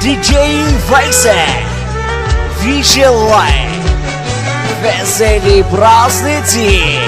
Диджей Вайсе ви желае весели празници!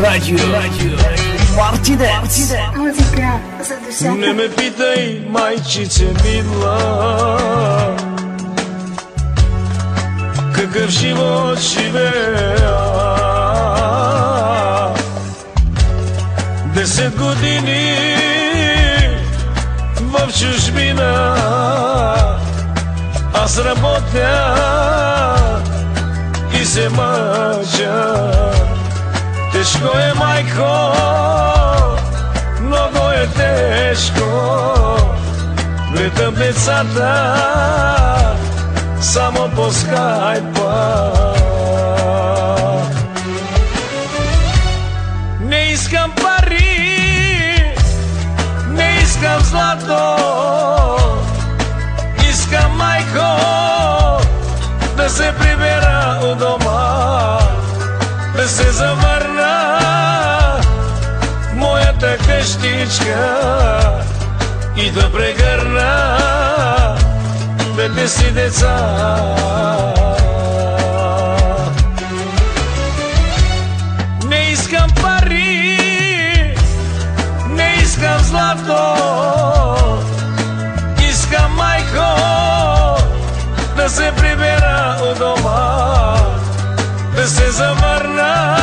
Радио Мартинец. Музика за душата. Не ме питай, майчице мила, какъв живот живея. 10 години в чужбина аз работя и се мъча. Тежко е, майко, много е тежко. Гледам децата само по скайпа. Не искам пари, не искам злато. Искам, майко, да се прибера у дома, да се завърна в моята къщичка и да прегърна двете си деца. Не искам пари, не искам злато. Искам, майко, да се прибера у дома, да се завърна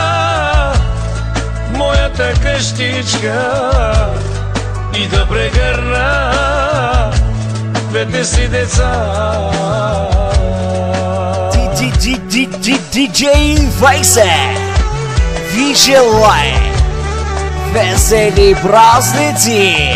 в моята къщичка и да прегърна двете си деца. Диджей Вайсе ви желае весели празници!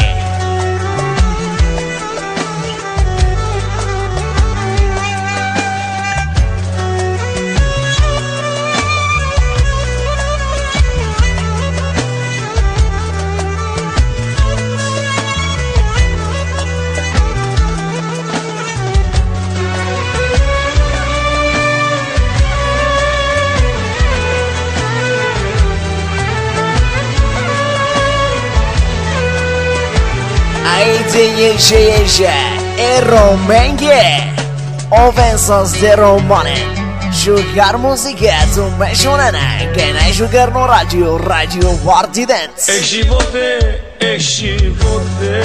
Jeże, Romenge, oven с Деромане. Jugar música do Mejorana, que não é jogar no rádio Mартинец. Животе, животе,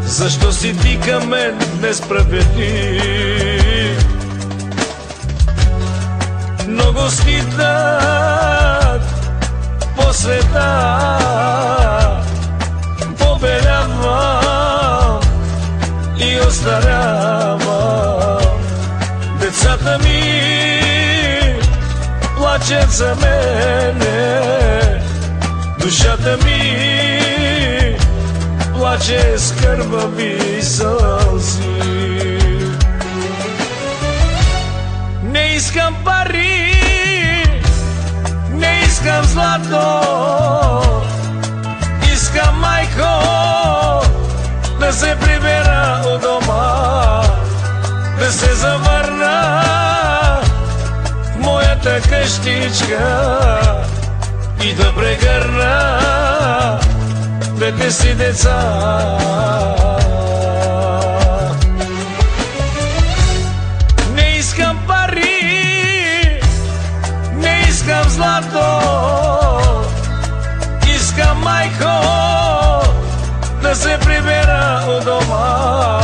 защо си ти към мен несправедлив? Много скитат по света, побелявам и остарявам. Децата ми плачат за мене, душата ми плаче с кървави сълзи. Не искам пари, не искам злато. Искам, майко, да се прибера у дома, да се завърна в моята къщичка и да прегърна двете си деца. Не искам пари, не искам злато. Искам, майко, да се прибера у дома,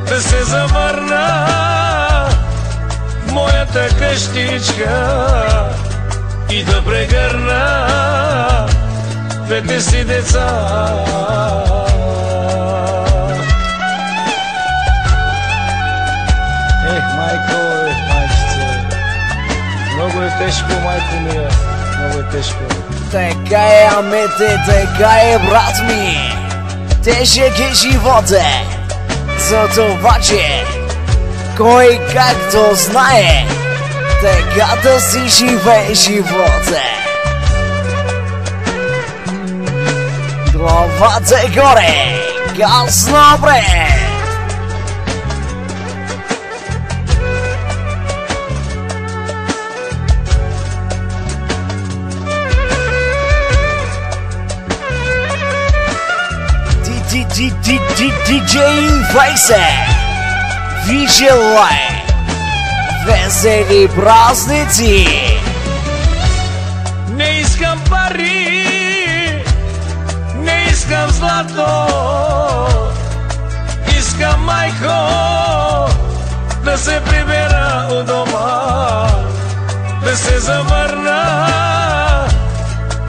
да се завърна в моята къщичка и да прегърна двете си деца. Майко, майчице, много е тежко, майко ми е. Много е тежко. Така е, амете, така е, брат ми. Тежък е живота. За това, че кой както знае, така да си живее живота. Главата е горе, газ напред. Диджей Фейсе, ви желае весели празници. Не искам пари, не искам злато, искам, майко, да се прибера у дома, да се завърна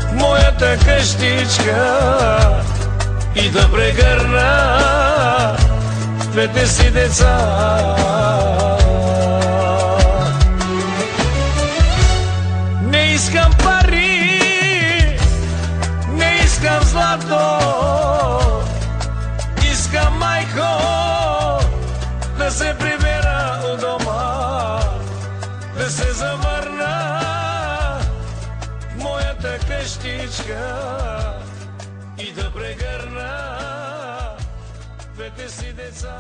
в моята къщичка и да прегърна двете си деца. Не искам пари, не искам злато, искам, майко, да се прибера у дома, да се завърна в моята къщичка и да прегърна двете си деца.